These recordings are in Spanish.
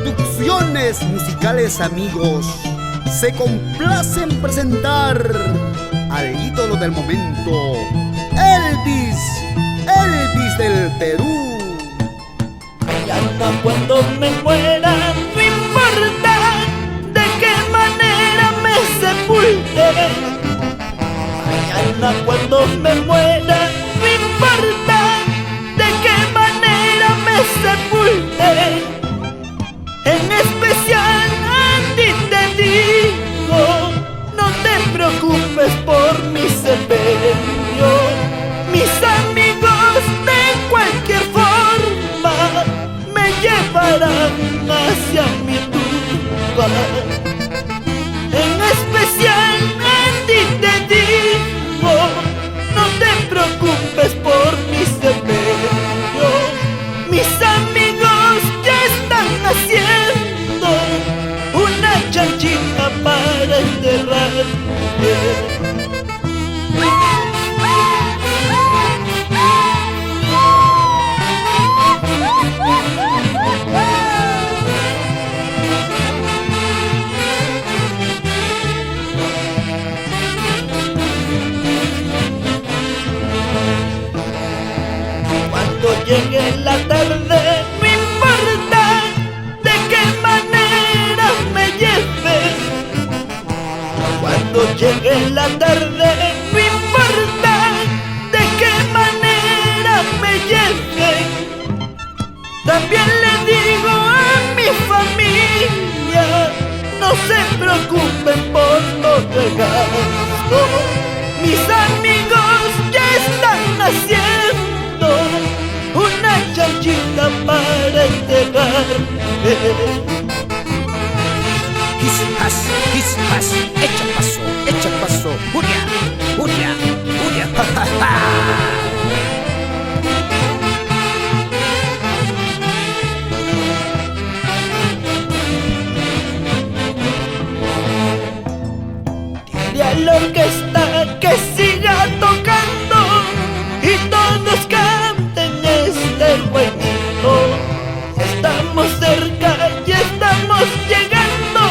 Producciones musicales amigos se complace en presentar al ídolo del momento, Elvis del Perú. Mañana cuando me muera, no importa de qué manera me sepulte. Mañana cuando me muera, no importa de qué manera me sepulte. En especial a ti te digo, no te preocupes por mi sepelio. Mis amigos de cualquier forma me llevarán hacia mi tumba. En especial a ti te digo, no te preocupes por mi sepelio. Mis amigos ya están haciendo una chanchita para enterrarme. Cuando llegue la tarde, no importa de qué manera me lleves. Cuando llegue la tarde, no importa de qué manera me lleves. También le digo a mi familia, no se preocupen por los regalos. Mis amigos ya están haciendo una chanchita para enterrarme. Quizás, echa paso, Julia, ja, ja, ja. Dile a la orquesta que siga tocando y todos canten este jueguito. Estamos cerca y estamos llegando,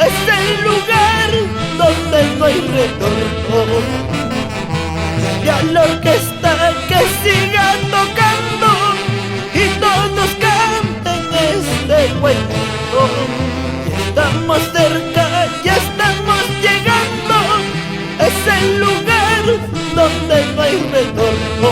es el lugar donde no hay retorno. Dile a la orquesta que siga tocando y todos canten este jueguito. Estamos cerca y estamos llegando, es el lugar donde no hay retorno.